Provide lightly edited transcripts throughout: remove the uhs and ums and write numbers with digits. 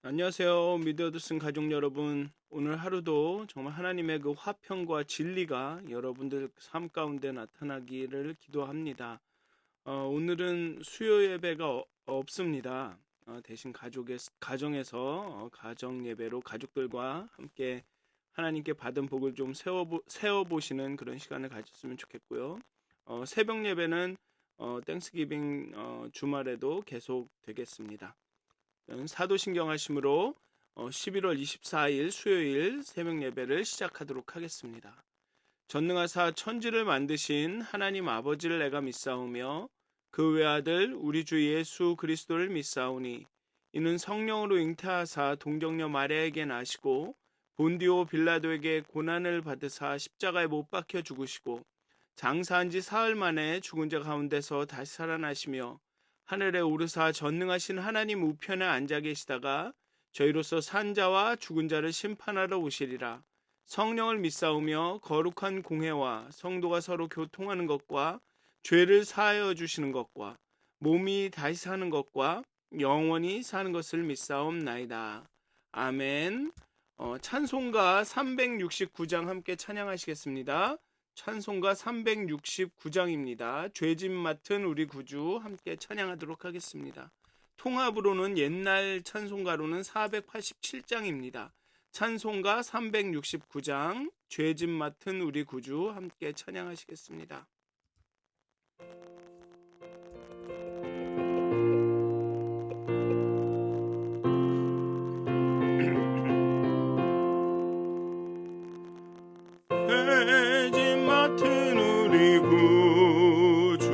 안녕하세요. 미디어드슨 가족 여러분. 오늘 하루도 정말 하나님의 그 화평과 진리가 여러분들 삶 가운데 나타나기를 기도합니다. 오늘은 수요 예배가 없습니다. 대신 가정에서 가정 예배로 가족들과 함께 하나님께 받은 복을 좀 세워보시는 그런 시간을 가졌으면 좋겠고요. 새벽 예배는 땡스기빙 주말에도 계속 되겠습니다. 사도신경 하심으로 11월 24일 수요일 새벽 예배를 시작하도록 하겠습니다. 전능하사 천지를 만드신 하나님 아버지를 내가 믿사오며 그 외아들 우리 주 예수 그리스도를 믿사오니 이는 성령으로 잉태하사 동정녀 마리아에게 나시고 본디오 빌라도에게 고난을 받으사 십자가에 못 박혀 죽으시고 장사한 지 사흘 만에 죽은 자 가운데서 다시 살아나시며 하늘에 오르사 전능하신 하나님 우편에 앉아 계시다가 저희로서 산자와 죽은 자를 심판하러 오시리라. 성령을 믿사오며 거룩한 공회와 성도가 서로 교통하는 것과 죄를 사하여 주시는 것과 몸이 다시 사는 것과 영원히 사는 것을 믿사옵나이다. 아멘. 찬송가 369장 함께 찬양하시겠습니다. 찬송가 369장입니다. 죄짐 맡은 우리 구주 함께 찬양하도록 하겠습니다. 통합으로는 옛날 찬송가로는 487장입니다. 찬송가 369장 죄짐 맡은 우리 구주 함께 찬양하시겠습니다. 죄짐 맡은 우리 구주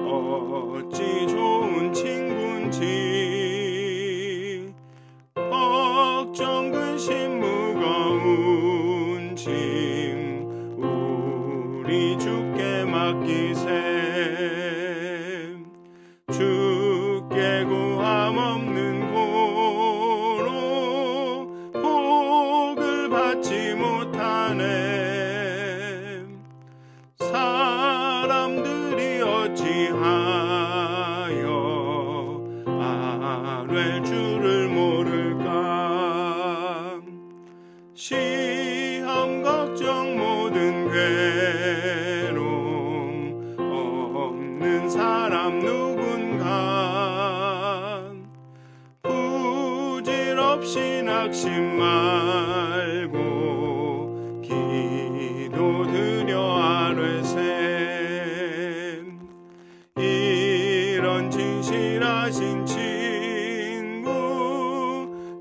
어찌 좋은 친구인지 걱정 근심 무거운 짐 우리 주께 맡기세 주께 고함 없는 고로 복을 받지 못하네 사람들이 어찌하여 아뢰 주를 모를까 시험 걱정 모든 괴로움 없는 사람 누군가 부질없이 낙심 말고 기도드려 아뢰세 이런 진실하신 친구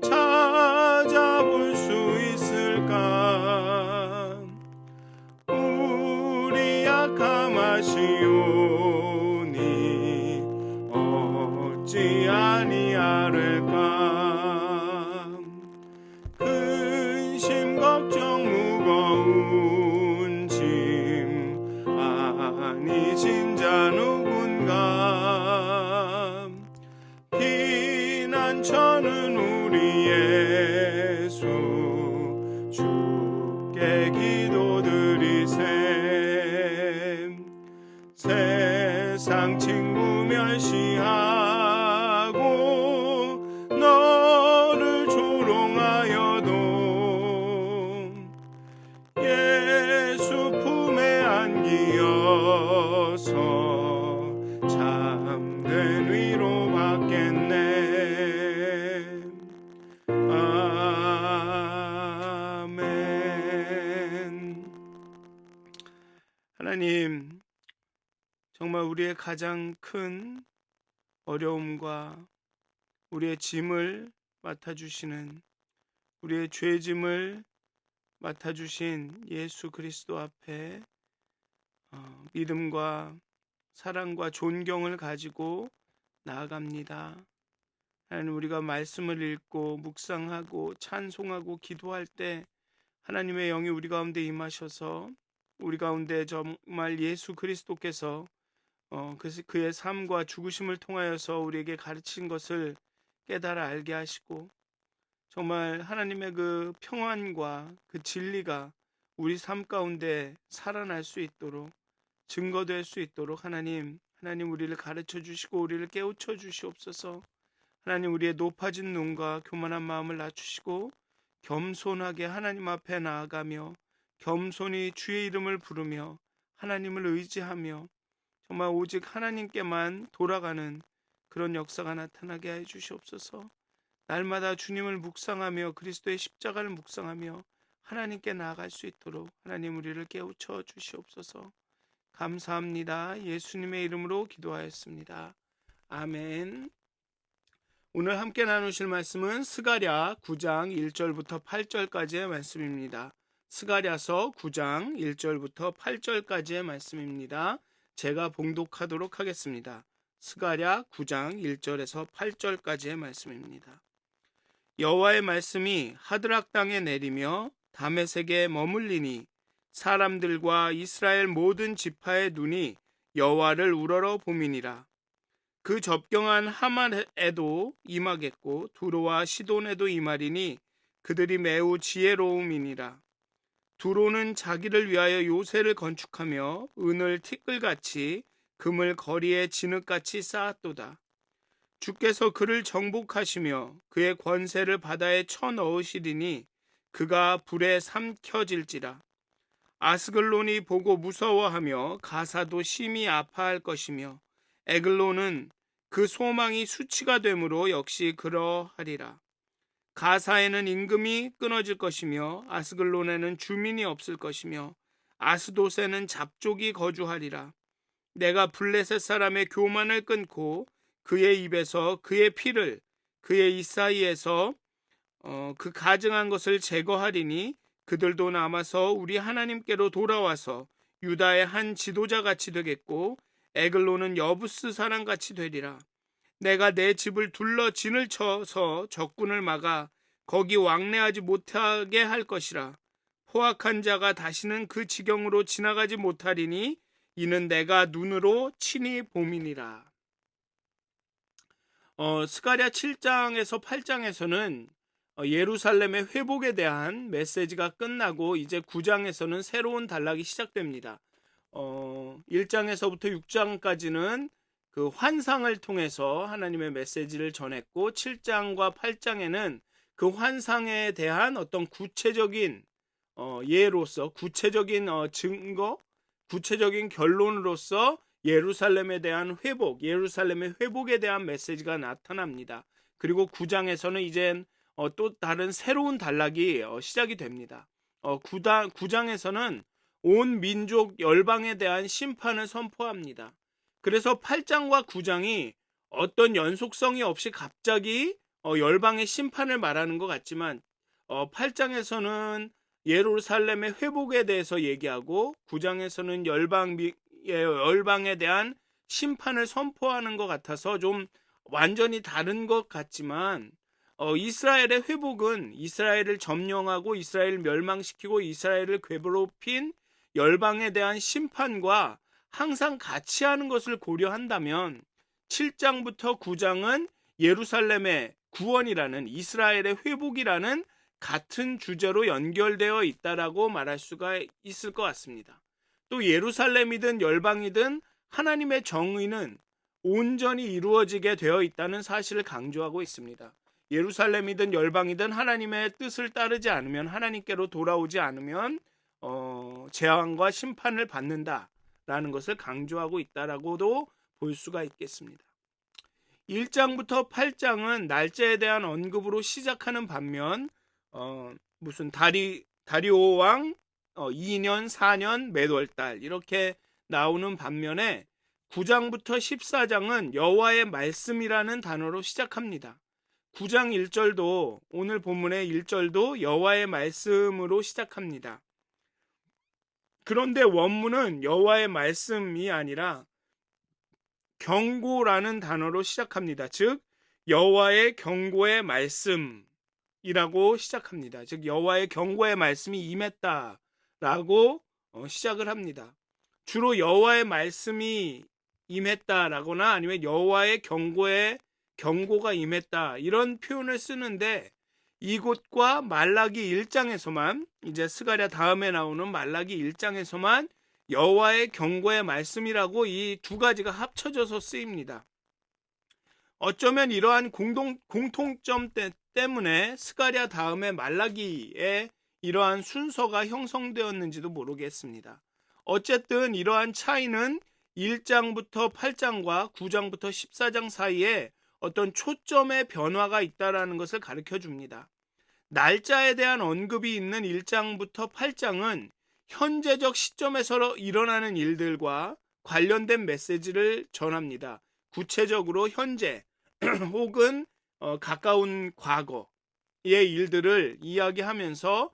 찾아볼 수 있을까 우리 약함 아시오니 어찌 아니하를까 근심 걱정 무거운 짐 아니신 자 누군가 피난처는 우리 예수 주께 기도드리세 세상 친구 멸시하고 너를 조롱하여도 예수 품에 안기어서 참된 위로 받겠네 아멘. 하나님 정말 우리의 가장 큰 어려움과 우리의 짐을 맡아주시는 우리의 죄짐을 맡아주신 예수 그리스도 앞에 믿음과 사랑과 존경을 가지고 나아갑니다. 하나님 우리가 말씀을 읽고 묵상하고 찬송하고 기도할 때 하나님의 영이 우리 가운데 임하셔서 우리 가운데 정말 예수 그리스도께서 그의 삶과 죽으심을 통하여서 우리에게 가르친 것을 깨달아 알게 하시고 정말 하나님의 그 평안과 그 진리가 우리 삶 가운데 살아날 수 있도록 증거될 수 있도록 하나님 우리를 가르쳐 주시고 우리를 깨우쳐 주시옵소서. 하나님 우리의 높아진 눈과 교만한 마음을 낮추시고 겸손하게 하나님 앞에 나아가며 겸손히 주의 이름을 부르며 하나님을 의지하며 정말 오직 하나님께만 돌아가는 그런 역사가 나타나게 해 주시옵소서. 날마다 주님을 묵상하며 그리스도의 십자가를 묵상하며 하나님께 나아갈 수 있도록 하나님 우리를 깨우쳐 주시옵소서. 감사합니다. 예수님의 이름으로 기도하였습니다. 아멘. 오늘 함께 나누실 말씀은 스가랴 9장 1절부터 8절까지의 말씀입니다. 스가랴서 9장 1절부터 8절까지의 말씀입니다. 제가 봉독하도록 하겠습니다. 스가랴 9장 1절에서 8절까지의 말씀입니다. 여호와의 말씀이 하드락 땅에 내리며 다메섹에 머물리니 사람들과 이스라엘 모든 지파의 눈이 여호와를 우러러 봄이니라. 그 접경한 하맛에도 임하겠고 두로와 시돈에도 임하리니 그들이 매우 지혜로움이니라. 두로는 자기를 위하여 요새를 건축하며 은을 티끌같이 금을 거리에 진흙같이 쌓았도다. 주께서 그를 정복하시며 그의 권세를 바다에 쳐넣으시리니 그가 불에 삼켜질지라. 아스글론이 보고 무서워하며 가사도 심히 아파할 것이며 에글론은 그 소망이 수치가 되므로 역시 그러하리라. 가사에는 임금이 끊어질 것이며 아스글론에는 주민이 없을 것이며 아스돗에는 잡족이 거주하리라. 내가 블레셋 사람의 교만을 끊고 그의 입에서 그의 피를 그의 입 사이에서 그 가증한 것을 제거하리니 그들도 남아서 우리 하나님께로 돌아와서 유다의 한 지도자같이 되겠고 에글론은 여부스 사람같이 되리라. 내가 내 집을 둘러 진을 쳐서 적군을 막아 거기 왕래하지 못하게 할 것이라. 포악한 자가 다시는 그 지경으로 지나가지 못하리니 이는 내가 눈으로 친히 봄이니라. 스가랴 7장에서 8장에서는 예루살렘의 회복에 대한 메시지가 끝나고 이제 9장에서는 새로운 단락이 시작됩니다. 1장에서부터 6장까지는 그 환상을 통해서 하나님의 메시지를 전했고 7장과 8장에는 그 환상에 대한 어떤 구체적인 예로서 구체적인 증거, 구체적인 결론으로서 예루살렘에 대한 회복, 예루살렘의 회복에 대한 메시지가 나타납니다. 그리고 9장에서는 이젠 또 다른 새로운 단락이 시작이 됩니다. 9장에서는 온 민족 열방에 대한 심판을 선포합니다. 그래서 8장과 9장이 어떤 연속성이 없이 갑자기 열방의 심판을 말하는 것 같지만 8장에서는 예루살렘의 회복에 대해서 얘기하고 9장에서는 열방에 대한 심판을 선포하는 것 같아서 좀 완전히 다른 것 같지만 이스라엘의 회복은 이스라엘을 점령하고 이스라엘을 멸망시키고 이스라엘을 괴롭힌 열방에 대한 심판과 항상 같이 하는 것을 고려한다면 7장부터 9장은 예루살렘의 구원이라는 이스라엘의 회복이라는 같은 주제로 연결되어 있다라고 말할 수가 있을 것 같습니다. 또 예루살렘이든 열방이든 하나님의 정의는 온전히 이루어지게 되어 있다는 사실을 강조하고 있습니다. 예루살렘이든 열방이든 하나님의 뜻을 따르지 않으면 하나님께로 돌아오지 않으면 재앙과 심판을 받는다라는 것을 강조하고 있다라고도 볼 수가 있겠습니다. 1장부터 8장은 날짜에 대한 언급으로 시작하는 반면 무슨 다리오 왕 2년 4년 매월달 이렇게 나오는 반면에 9장부터 14장은 여호와의 말씀이라는 단어로 시작합니다. 9장 1절도 오늘 본문의 1절도 여호와의 말씀으로 시작합니다. 그런데 원문은 여호와의 말씀이 아니라 경고라는 단어로 시작합니다. 즉 여호와의 경고의 말씀이라고 시작합니다. 즉 여호와의 경고의 말씀이 임했다라고 시작을 합니다. 주로 여호와의 말씀이 임했다라거나 아니면 여호와의 경고가 임했다 이런 표현을 쓰는데 이곳과 말라기 1장에서만 이제 스가랴 다음에 나오는 말라기 1장에서만 여호와의 경고의 말씀이라고 이 두 가지가 합쳐져서 쓰입니다. 어쩌면 이러한 공통점 때문에 스가랴 다음에 말라기에 이러한 순서가 형성되었는지도 모르겠습니다. 어쨌든 이러한 차이는 1장부터 8장과 9장부터 14장 사이에 어떤 초점의 변화가 있다는 것을 가르쳐 줍니다. 날짜에 대한 언급이 있는 1장부터 8장은 현재적 시점에서 일어나는 일들과 관련된 메시지를 전합니다. 구체적으로 현재 혹은 가까운 과거의 일들을 이야기하면서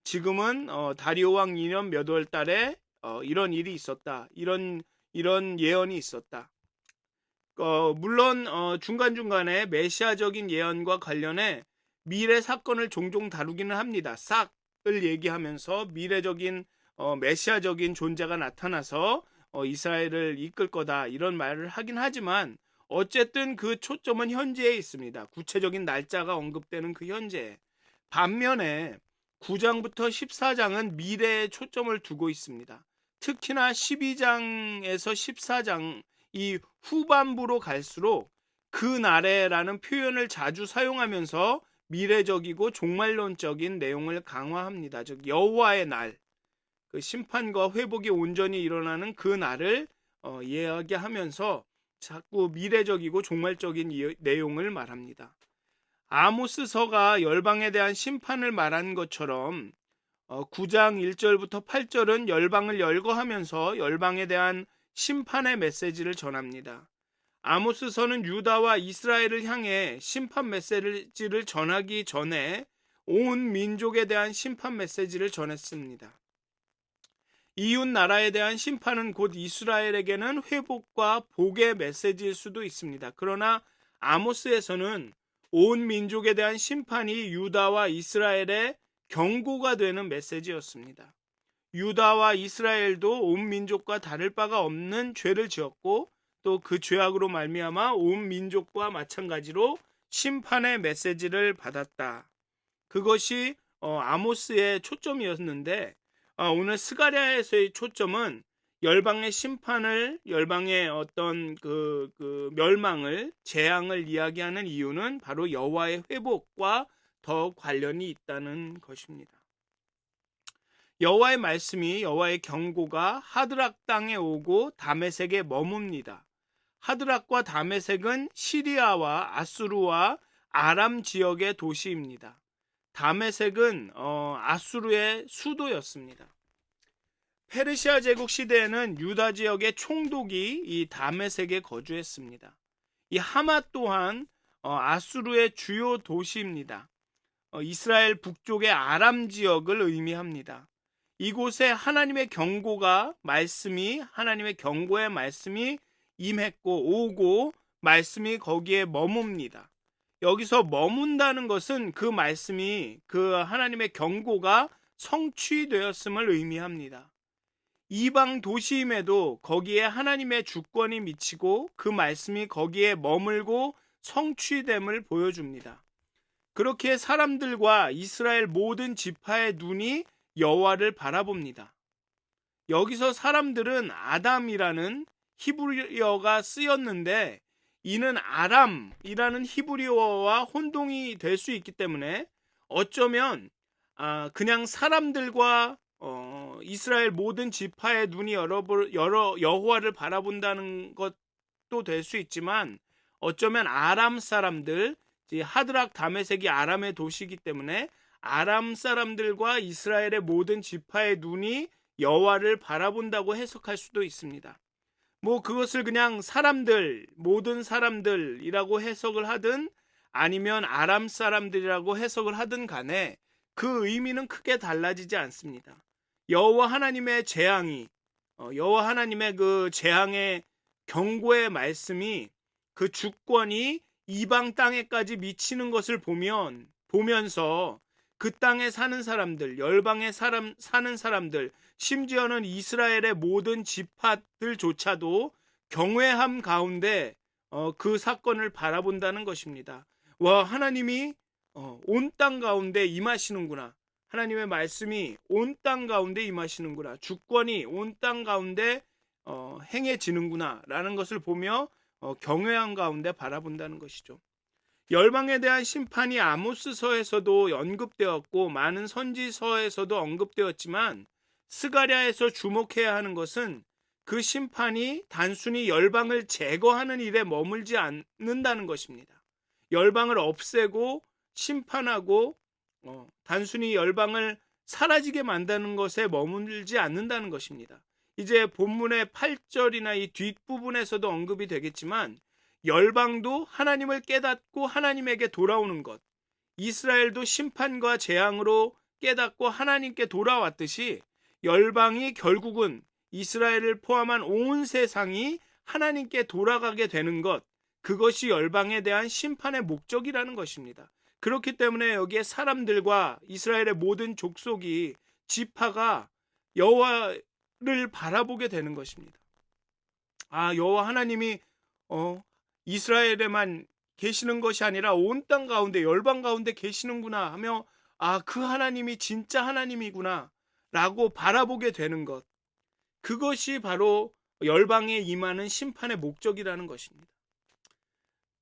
지금은 다리오 왕 2년 몇 월 달에 이런 일이 있었다. 이런 예언이 있었다. 물론 중간중간에 메시아적인 예언과 관련해 미래 사건을 종종 다루기는 합니다. 싹을 얘기하면서 미래적인 메시아적인 존재가 나타나서 이스라엘을 이끌 거다 이런 말을 하긴 하지만 어쨌든 그 초점은 현재에 있습니다. 구체적인 날짜가 언급되는 그 현재. 반면에 9장부터 14장은 미래에 초점을 두고 있습니다. 특히나 12장에서 14장 이 후반부로 갈수록 그 날에라는 표현을 자주 사용하면서 미래적이고 종말론적인 내용을 강화합니다. 즉 여호와의 날, 그 심판과 회복이 온전히 일어나는 그 날을 이야기하면서 자꾸 미래적이고 종말적인 내용을 말합니다. 아모스서가 열방에 대한 심판을 말한 것처럼 9장 1절부터 8절은 열방을 열거하면서 열방에 대한 심판의 메시지를 전합니다. 아모스서는 유다와 이스라엘을 향해 심판 메시지를 전하기 전에 온 민족에 대한 심판 메시지를 전했습니다. 이웃 나라에 대한 심판은 곧 이스라엘에게는 회복과 복의 메시지일 수도 있습니다. 그러나 아모스에서는 온 민족에 대한 심판이 유다와 이스라엘의 경고가 되는 메시지였습니다. 유다와 이스라엘도 온 민족과 다를 바가 없는 죄를 지었고 또 그 죄악으로 말미암아 온 민족과 마찬가지로 심판의 메시지를 받았다. 그것이 아모스의 초점이었는데 오늘 스가랴에서의 초점은 열방의 심판을, 열방의 어떤 그 멸망을, 재앙을 이야기하는 이유는 바로 여호와의 회복과 더 관련이 있다는 것입니다. 여호와의 말씀이, 여호와의 경고가 하드락 땅에 오고 다메섹에 머뭅니다. 하드락과 다메섹은 시리아와 아수르와 아람 지역의 도시입니다. 다메섹은 아수르의 수도였습니다. 페르시아 제국 시대에는 유다 지역의 총독이 이 다메섹에 거주했습니다. 이 하마 또한 아수르의 주요 도시입니다. 이스라엘 북쪽의 아람 지역을 의미합니다. 이곳에 하나님의 하나님의 경고의 말씀이 임했고 오고 말씀이 거기에 머뭅니다. 여기서 머문다는 것은 그 말씀이, 그 하나님의 경고가 성취되었음을 의미합니다. 이방 도시임에도 거기에 하나님의 주권이 미치고 그 말씀이 거기에 머물고 성취됨을 보여줍니다. 그렇게 사람들과 이스라엘 모든 지파의 눈이 여호와를 바라봅니다. 여기서 사람들은 아담이라는 히브리어가 쓰였는데 이는 아람이라는 히브리어와 혼동이 될 수 있기 때문에 어쩌면 그냥 사람들과 이스라엘 모든 지파의 눈이 여호와를 바라본다는 것도 될 수 있지만 어쩌면 아람 사람들, 하드락 다메섹이 아람의 도시이기 때문에 아람 사람들과 이스라엘의 모든 지파의 눈이 여호와를 바라본다고 해석할 수도 있습니다. 그것을 그냥 모든 사람들이라고 해석을 하든 아니면 아람 사람들이라고 해석을 하든 간에 그 의미는 크게 달라지지 않습니다. 여호와 하나님의 재앙이, 여호와 하나님의 그 재앙의 경고의 말씀이, 그 주권이 이방 땅에까지 미치는 것을 보면서 그 땅에 사는 사람들, 열방에 사는 사람들, 심지어는 이스라엘의 모든 지파들조차도 경외함 가운데 그 사건을 바라본다는 것입니다. 와, 하나님이 온 땅 가운데 임하시는구나. 하나님의 말씀이 온 땅 가운데 임하시는구나. 주권이 온 땅 가운데 행해지는구나 라는 것을 보며 경외함 가운데 바라본다는 것이죠. 열방에 대한 심판이 아모스서에서도 언급되었고 많은 선지서에서도 언급되었지만 스가랴에서 주목해야 하는 것은 그 심판이 단순히 열방을 제거하는 일에 머물지 않는다는 것입니다. 열방을 없애고 심판하고 단순히 열방을 사라지게 만드는 것에 머물지 않는다는 것입니다. 이제 본문의 8절이나 이 뒷부분에서도 언급이 되겠지만 열방도 하나님을 깨닫고 하나님에게 돌아오는 것, 이스라엘도 심판과 재앙으로 깨닫고 하나님께 돌아왔듯이 열방이 결국은 이스라엘을 포함한 온 세상이 하나님께 돌아가게 되는 것, 그것이 열방에 대한 심판의 목적이라는 것입니다. 그렇기 때문에 여기에 사람들과 이스라엘의 모든 족속이 지파가 여호와를 바라보게 되는 것입니다. 여호와 하나님이 이스라엘에만 계시는 것이 아니라 온 땅 가운데 열방 가운데 계시는구나 하며 그 하나님이 진짜 하나님이구나 라고 바라보게 되는 것, 그것이 바로 열방에 임하는 심판의 목적이라는 것입니다.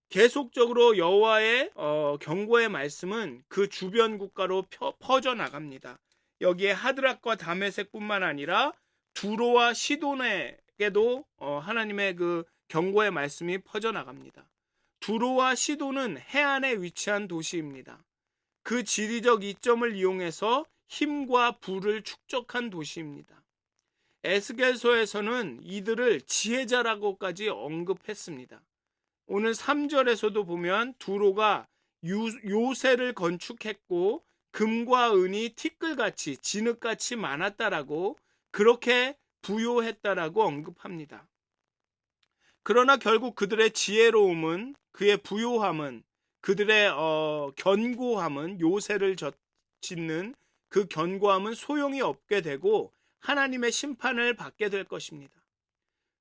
계속적으로 여호와의 경고의 말씀은 그 주변 국가로 퍼져나갑니다. 여기에 하드락과 다메섹뿐만 아니라 두로와 시돈에게도 하나님의 그 경고의 말씀이 퍼져나갑니다. 두로와 시돈은 해안에 위치한 도시입니다. 그 지리적 이점을 이용해서 힘과 부를 축적한 도시입니다. 에스겔서에서는 이들을 지혜자라고까지 언급했습니다. 오늘 3절에서도 보면 두로가 요새를 건축했고 금과 은이 티끌같이 진흙같이 많았다라고, 그렇게 부요했다라고 언급합니다. 그러나 결국 그들의 지혜로움은, 그의 부요함은, 그들의 견고함은, 요새를 짓는 그 견고함은 소용이 없게 되고 하나님의 심판을 받게 될 것입니다.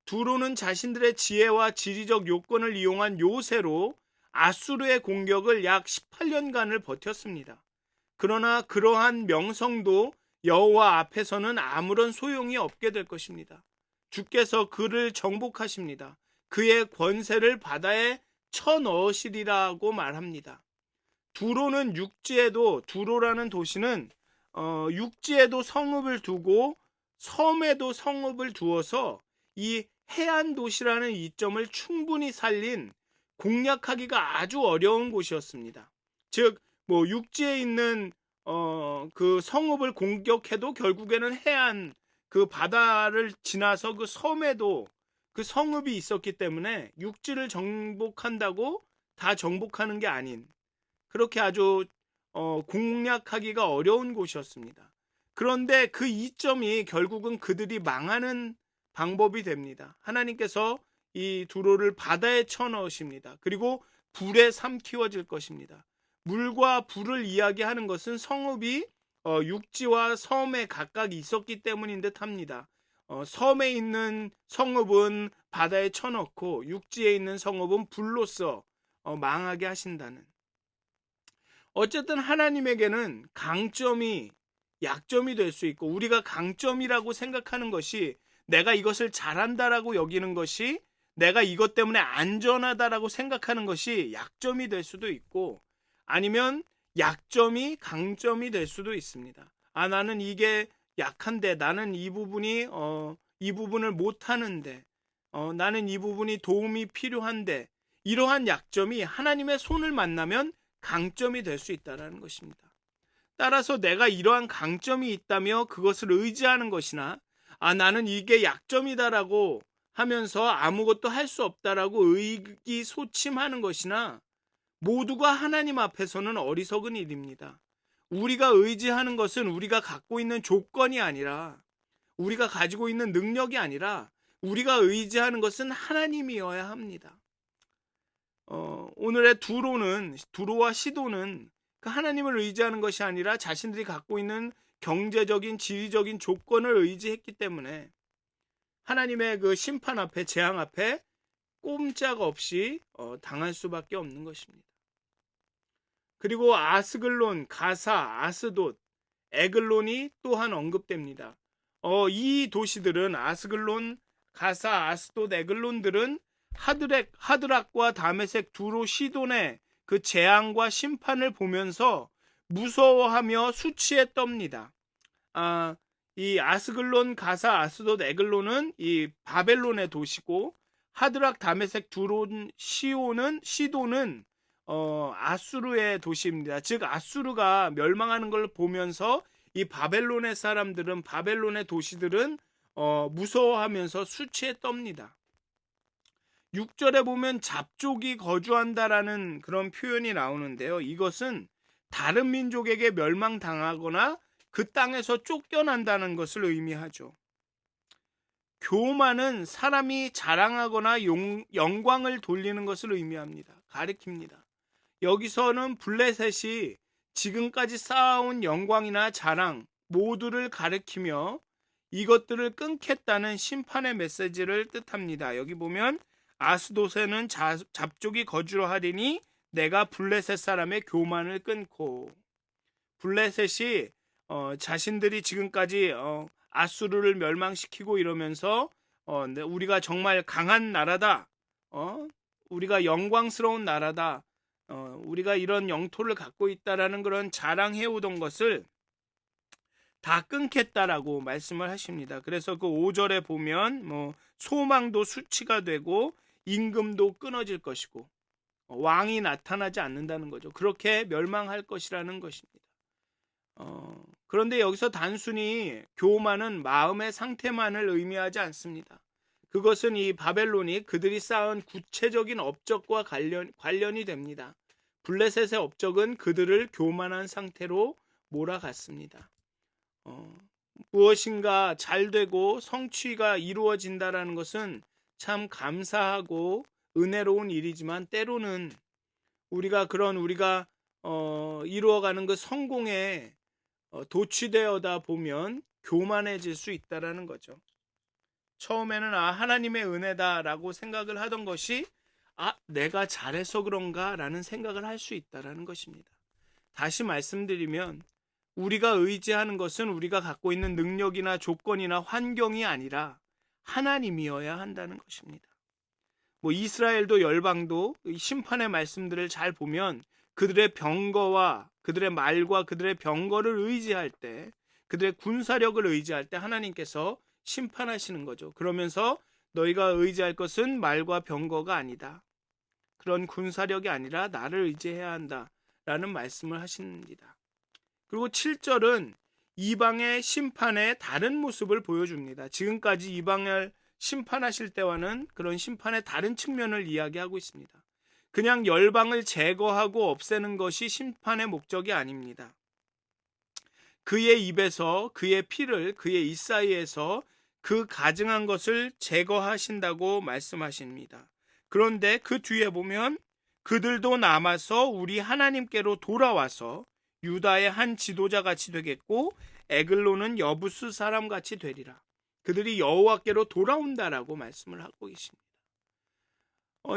두로는 자신들의 지혜와 지리적 요건을 이용한 요새로 아수르의 공격을 약 18년간을 버텼습니다. 그러나 그러한 명성도 여호와 앞에서는 아무런 소용이 없게 될 것입니다. 주께서 그를 정복하십니다. 그의 권세를 바다에 쳐넣으시리라고 말합니다. 두로는 육지에도, 두로라는 도시는 육지에도 성읍을 두고 섬에도 성읍을 두어서 이 해안 도시라는 이점을 충분히 살린, 공략하기가 아주 어려운 곳이었습니다. 즉 육지에 있는 그 성읍을 공격해도 결국에는 해안, 그 바다를 지나서 그 섬에도 그 성읍이 있었기 때문에 육지를 정복한다고 다 정복하는 게 아닌, 그렇게 아주 공략하기가 어려운 곳이었습니다. 그런데 그 이점이 결국은 그들이 망하는 방법이 됩니다. 하나님께서 이 두로를 바다에 쳐넣으십니다. 그리고 불에 삼키워질 것입니다. 물과 불을 이야기하는 것은 성읍이 육지와 섬에 각각 있었기 때문인 듯 합니다. 섬에 있는 성읍은 바다에 쳐넣고 육지에 있는 성읍은 불로써 망하게 하신다는. 어쨌든 하나님에게는 강점이 약점이 될 수 있고, 우리가 강점이라고 생각하는 것이 내가 이것을 잘한다라고 여기는 것이, 내가 이것 때문에 안전하다라고 생각하는 것이 약점이 될 수도 있고, 아니면 약점이 강점이 될 수도 있습니다. 나는 이게 약한데, 나는 이 부분을 못하는데, 나는 이 부분이 도움이 필요한데, 이러한 약점이 하나님의 손을 만나면 강점이 될 수 있다는 것입니다. 따라서 내가 이러한 강점이 있다며 그것을 의지하는 것이나, 나는 이게 약점이다라고 하면서 아무것도 할 수 없다라고 의기소침하는 것이나, 모두가 하나님 앞에서는 어리석은 일입니다. 우리가 의지하는 것은 우리가 갖고 있는 조건이 아니라, 우리가 가지고 있는 능력이 아니라, 우리가 의지하는 것은 하나님이어야 합니다. 오늘의 두로와 시돈은 그 하나님을 의지하는 것이 아니라 자신들이 갖고 있는 경제적인, 지리적인 조건을 의지했기 때문에 하나님의 그 심판 앞에, 재앙 앞에 꼼짝없이 당할 수밖에 없는 것입니다. 그리고 아스글론, 가사, 아스돗, 에글론이 또한 언급됩니다. 이 도시들은, 아스글론, 가사, 아스돗, 에글론들은 하드락과 다메섹 두로 시돈의 그 재앙과 심판을 보면서 무서워하며 수치에 떱니다. 이 아스글론, 가사, 아스돗, 에글론은 이 바벨론의 도시고, 하드락, 다메섹, 두론, 시돈은 아수르의 도시입니다. 즉 아수르가 멸망하는 걸 보면서 이 바벨론의 사람들은, 바벨론의 도시들은 무서워하면서 수치에 떱니다. 6절에 보면 잡족이 거주한다라는 그런 표현이 나오는데요. 이것은 다른 민족에게 멸망당하거나 그 땅에서 쫓겨난다는 것을 의미하죠. 교만은 사람이 자랑하거나 영광을 돌리는 것을 의미합니다. 가리킵니다. 여기서는 블레셋이 지금까지 쌓아온 영광이나 자랑 모두를 가리키며 이것들을 끊겠다는 심판의 메시지를 뜻합니다. 여기 보면 아스돗에는 잡족이 거주로 하리니 내가 블레셋 사람의 교만을 끊고, 블레셋이 자신들이 지금까지 아수르를 멸망시키고 이러면서 우리가 정말 강한 나라다, 우리가 영광스러운 나라다, 우리가 이런 영토를 갖고 있다라는 그런 자랑해오던 것을 다 끊겠다라고 말씀을 하십니다. 그래서 그 5절에 보면 소망도 수치가 되고 임금도 끊어질 것이고 왕이 나타나지 않는다는 거죠. 그렇게 멸망할 것이라는 것입니다. 그런데 여기서 단순히 교만은 마음의 상태만을 의미하지 않습니다. 그것은 이 바벨론이 그들이 쌓은 구체적인 업적과 관련이 됩니다. 블레셋의 업적은 그들을 교만한 상태로 몰아갔습니다. 무엇인가 잘되고 성취가 이루어진다라는 것은 참 감사하고 은혜로운 일이지만 때로는 우리가 이루어가는 그 성공에 도취되어다 보면 교만해질 수 있다라는 거죠. 처음에는 하나님의 은혜다라고 생각을 하던 것이 내가 잘해서 그런가 라는 생각을 할 수 있다라는 것입니다. 다시 말씀드리면 우리가 의지하는 것은 우리가 갖고 있는 능력이나 조건이나 환경이 아니라 하나님이어야 한다는 것입니다. 이스라엘도 열방도 심판의 말씀들을 잘 보면 그들의 병거와 그들의 말과 그들의 병거를 의지할 때, 그들의 군사력을 의지할 때 하나님께서 심판하시는 거죠. 그러면서 너희가 의지할 것은 말과 병거가 아니다, 그런 군사력이 아니라 나를 의지해야 한다라는 말씀을 하십니다. 그리고 7절은 이방의 심판의 다른 모습을 보여줍니다. 지금까지 이방을 심판하실 때와는 그런 심판의 다른 측면을 이야기하고 있습니다. 그냥 열방을 제거하고 없애는 것이 심판의 목적이 아닙니다. 그의 입에서 그의 피를 그의 입 사이에서 그 가증한 것을 제거하신다고 말씀하십니다. 그런데 그 뒤에 보면 그들도 남아서 우리 하나님께로 돌아와서 유다의 한 지도자같이 되겠고 에글론은 여부스 사람같이 되리라. 그들이 여호와께로 돌아온다라고 말씀을 하고 계십니다.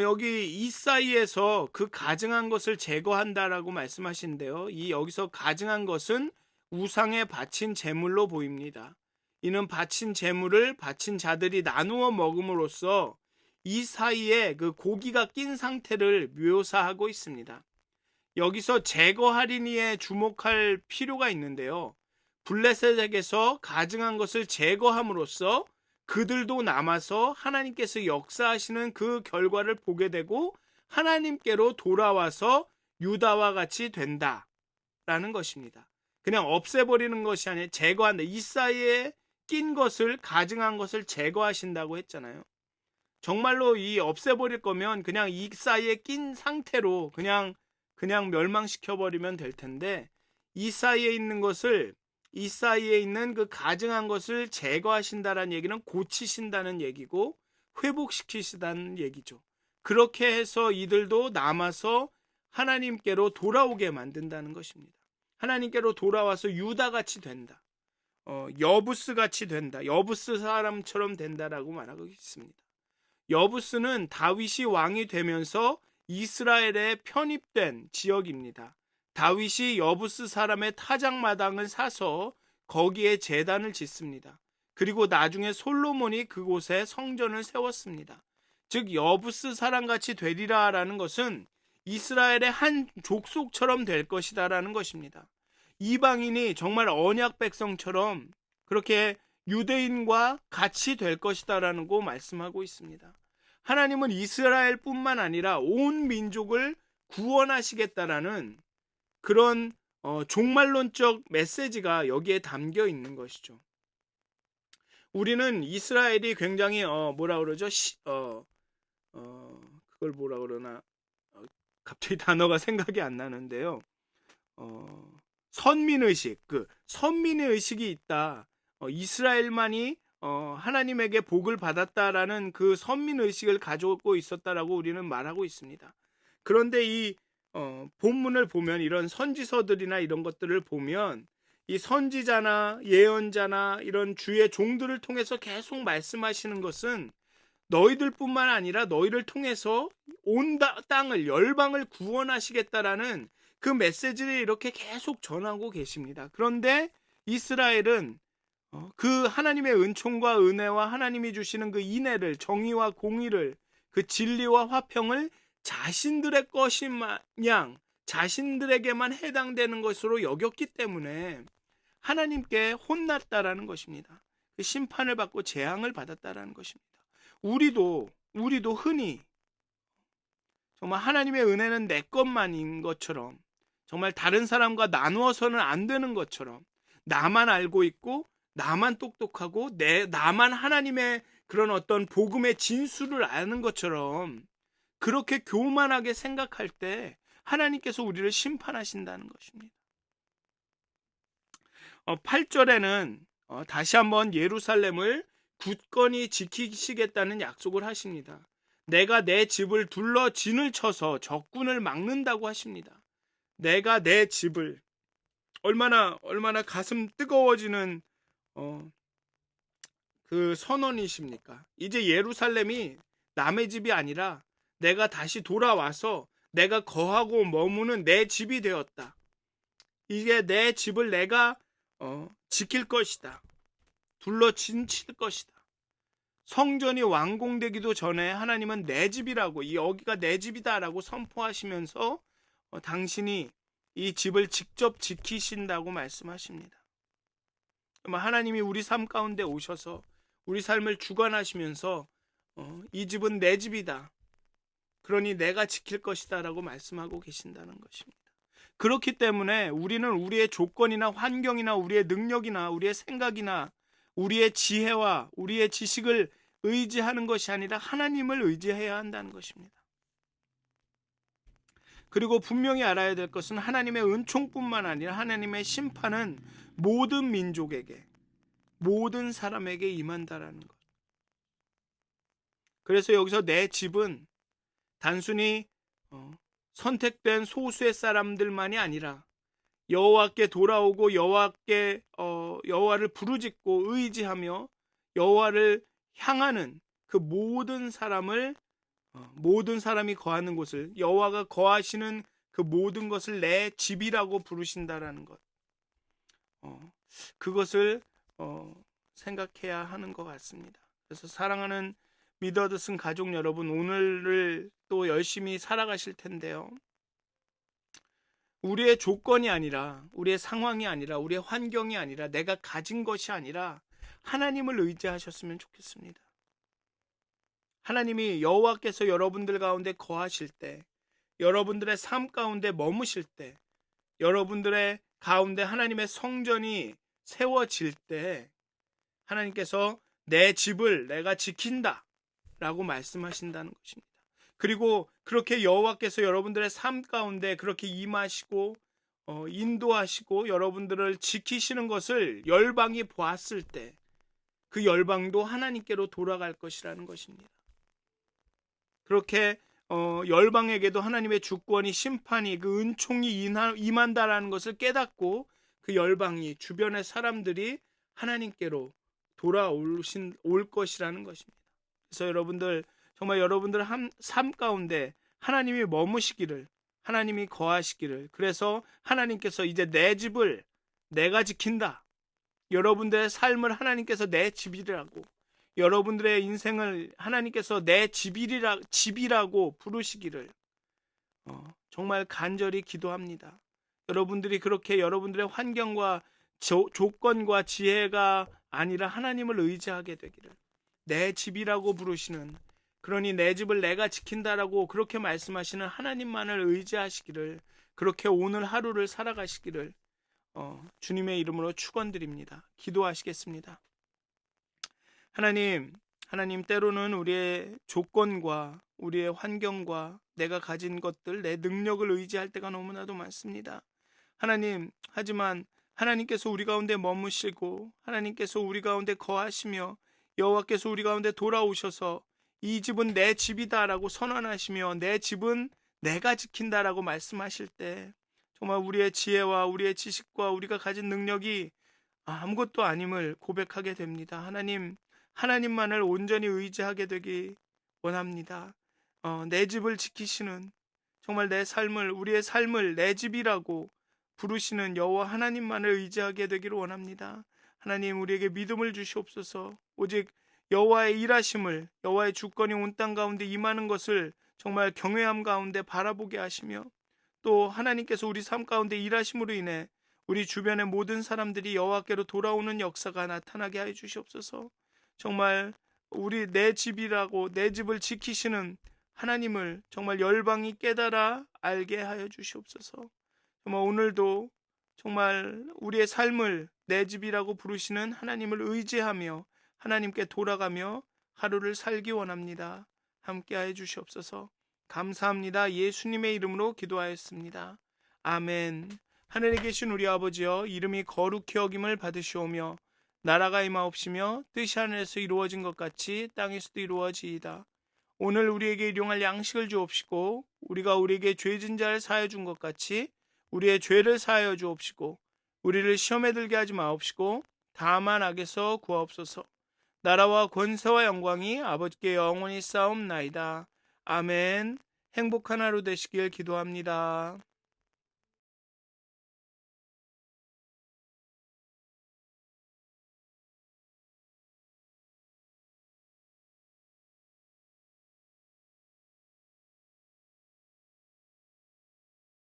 여기 이 사이에서 그 가증한 것을 제거한다라고 말씀하신데요. 여기서 가증한 것은 우상에 바친 제물로 보입니다. 이는 바친 제물을 바친 자들이 나누어 먹음으로써 이 사이에 그 고기가 낀 상태를 묘사하고 있습니다. 여기서 제거하리니에 주목할 필요가 있는데요. 블레셋에게서 가증한 것을 제거함으로써 그들도 남아서 하나님께서 역사하시는 그 결과를 보게 되고 하나님께로 돌아와서 유다와 같이 된다라는 것입니다. 그냥 없애버리는 것이 아니라 제거한다. 이 사이에 낀 것을, 가증한 것을 제거하신다고 했잖아요. 정말로 이 없애버릴 거면 그냥 이 사이에 낀 상태로 그냥 멸망시켜버리면 될 텐데, 이 사이에 있는 그 가증한 것을 제거하신다는 얘기는 고치신다는 얘기고 회복시키시다는 얘기죠. 그렇게 해서 이들도 남아서 하나님께로 돌아오게 만든다는 것입니다. 하나님께로 돌아와서 유다같이 된다. 여부스같이 된다. 여부스 사람처럼 된다라고 말하고 있습니다. 여부스는 다윗이 왕이 되면서 이스라엘에 편입된 지역입니다. 다윗이 여부스 사람의 타작마당을 사서 거기에 제단을 짓습니다. 그리고 나중에 솔로몬이 그곳에 성전을 세웠습니다. 즉 여부스 사람같이 되리라라는 것은 이스라엘의 한 족속처럼 될 것이다라는 것입니다. 이방인이 정말 언약 백성처럼 그렇게 유대인과 같이 될 것이다라는 거 말씀하고 있습니다. 하나님은 이스라엘뿐만 아니라 온 민족을 구원하시겠다라는 그런 종말론적 메시지가 여기에 담겨 있는 것이죠. 우리는 이스라엘이 굉장히 뭐라 그러죠? 그걸 뭐라 그러나 갑자기 단어가 생각이 안 나는데요. 선민의식, 그 선민의 의식이 있다. 이스라엘만이 하나님에게 복을 받았다라는 그 선민의식을 가지고 있었다라고 우리는 말하고 있습니다. 그런데 이 본문을 보면, 이런 선지서들이나 이런 것들을 보면 이 선지자나 예언자나 이런 주의 종들을 통해서 계속 말씀하시는 것은 너희들뿐만 아니라 너희를 통해서 온 땅을, 열방을 구원하시겠다라는 그 메시지를 이렇게 계속 전하고 계십니다. 그런데 이스라엘은 그 하나님의 은총과 은혜와 하나님이 주시는 그 인애를, 정의와 공의를, 그 진리와 화평을 자신들의 것이 마냥 자신들에게만 해당되는 것으로 여겼기 때문에 하나님께 혼났다라는 것입니다. 그 심판을 받고 재앙을 받았다라는 것입니다. 우리도 흔히 정말 하나님의 은혜는 내 것만인 것처럼, 정말 다른 사람과 나누어서는 안 되는 것처럼, 나만 알고 있고 나만 똑똑하고 나만 하나님의 그런 어떤 복음의 진수를 아는 것처럼 그렇게 교만하게 생각할 때 하나님께서 우리를 심판하신다는 것입니다. 8절에는 다시 한번 예루살렘을 굳건히 지키시겠다는 약속을 하십니다. 내가 내 집을 둘러 진을 쳐서 적군을 막는다고 하십니다. 내가 내 집을, 얼마나 가슴 뜨거워지는 그 선언이십니까? 이제 예루살렘이 남의 집이 아니라 내가 다시 돌아와서 내가 거하고 머무는 내 집이 되었다. 이게 내 집을 내가 지킬 것이다. 둘러 진칠 것이다. 성전이 완공되기도 전에 하나님은 내 집이라고, 여기가 내 집이다라고 선포하시면서 당신이 이 집을 직접 지키신다고 말씀하십니다. 하나님이 우리 삶 가운데 오셔서 우리 삶을 주관하시면서 이 집은 내 집이다. 그러니 내가 지킬 것이다 라고 말씀하고 계신다는 것입니다. 그렇기 때문에 우리는 우리의 조건이나 환경이나 우리의 능력이나 우리의 생각이나 우리의 지혜와 우리의 지식을 의지하는 것이 아니라 하나님을 의지해야 한다는 것입니다. 그리고 분명히 알아야 될 것은 하나님의 은총뿐만 아니라 하나님의 심판은 모든 민족에게, 모든 사람에게 임한다라는 것. 그래서 여기서 내 집은 단순히 선택된 소수의 사람들만이 아니라 여호와께 돌아오고 여호와를 부르짖고 의지하며 여호와를 향하는 그 모든 사람이 거하는 곳을, 여호와가 거하시는 그 모든 것을 내 집이라고 부르신다라는 것. 그것을 생각해야 하는 것 같습니다. 그래서 사랑하는 믿어듣은 가족 여러분, 오늘을 또 열심히 살아가실 텐데요. 우리의 조건이 아니라, 우리의 상황이 아니라, 우리의 환경이 아니라, 내가 가진 것이 아니라 하나님을 의지하셨으면 좋겠습니다. 하나님이 여호와께서 여러분들 가운데 거하실 때, 여러분들의 삶 가운데 머무실 때, 여러분들의 가운데 하나님의 성전이 세워질 때 하나님께서 내 집을 내가 지킨다 라고 말씀하신다는 것입니다. 그리고 그렇게 여호와께서 여러분들의 삶 가운데 그렇게 임하시고 인도하시고 여러분들을 지키시는 것을 열방이 보았을 때 그 열방도 하나님께로 돌아갈 것이라는 것입니다. 그렇게 열방에게도 하나님의 주권이, 심판이, 그 은총이 임한다라는 것을 깨닫고 그 열방이, 주변의 사람들이 하나님께로 올 것이라는 것입니다. 그래서 여러분들, 정말 여러분들 삶 가운데 하나님이 머무시기를, 하나님이 거하시기를, 그래서 하나님께서 이제 내 집을 내가 지킨다, 여러분들의 삶을 하나님께서 내 집이라고, 여러분들의 인생을 하나님께서 내 집이라고 부르시기를 정말 간절히 기도합니다. 여러분들이 그렇게 여러분들의 환경과 조건과 지혜가 아니라 하나님을 의지하게 되기를, 내 집이라고 부르시는, 그러니 내 집을 내가 지킨다라고 그렇게 말씀하시는 하나님만을 의지하시기를, 그렇게 오늘 하루를 살아가시기를 주님의 이름으로 축원드립니다. 기도하시겠습니다. 하나님 때로는 우리의 조건과 우리의 환경과 내가 가진 것들, 내 능력을 의지할 때가 너무나도 많습니다. 하지만 하나님께서 우리 가운데 머무시고 하나님께서 우리 가운데 거하시며 여호와께서 우리 가운데 돌아오셔서 이 집은 내 집이다라고 선언하시며 내 집은 내가 지킨다라고 말씀하실 때 정말 우리의 지혜와 우리의 지식과 우리가 가진 능력이 아무것도 아님을 고백하게 됩니다. 하나님만을 온전히 의지하게 되기 원합니다. 내 집을 지키시는, 정말 우리의 삶을 내 집이라고 부르시는 여호와 하나님만을 의지하게 되기를 원합니다. 하나님, 우리에게 믿음을 주시옵소서. 오직 여호와의 일하심을, 여호와의 주권이 온 땅 가운데 임하는 것을 정말 경외함 가운데 바라보게 하시며, 또 하나님께서 우리 삶 가운데 일하심으로 인해 우리 주변의 모든 사람들이 여호와께로 돌아오는 역사가 나타나게 하여 주시옵소서. 정말 내 집이라고, 내 집을 지키시는 하나님을 정말 열방이 깨달아 알게 하여 주시옵소서. 정말 오늘도 정말 우리의 삶을 내 집이라고 부르시는 하나님을 의지하며 하나님께 돌아가며 하루를 살기 원합니다. 함께하여 주시옵소서. 감사합니다. 예수님의 이름으로 기도하였습니다. 아멘. 하늘에 계신 우리 아버지여, 이름이 거룩히 여김을 받으시오며 나라가 임하옵시며 뜻이 하늘에서 이루어진 것 같이 땅에서도 이루어지이다. 오늘 우리에게 일용할 양식을 주옵시고 우리가 우리에게 죄진 자를 사하여 준 것 같이 우리의 죄를 사하여 주옵시고 우리를 시험에 들게 하지 마옵시고 다만 악에서 구하옵소서. 나라와 권세와 영광이 아버지께 영원히 쌓옵나이다. 아멘. 행복한 하루 되시길 기도합니다.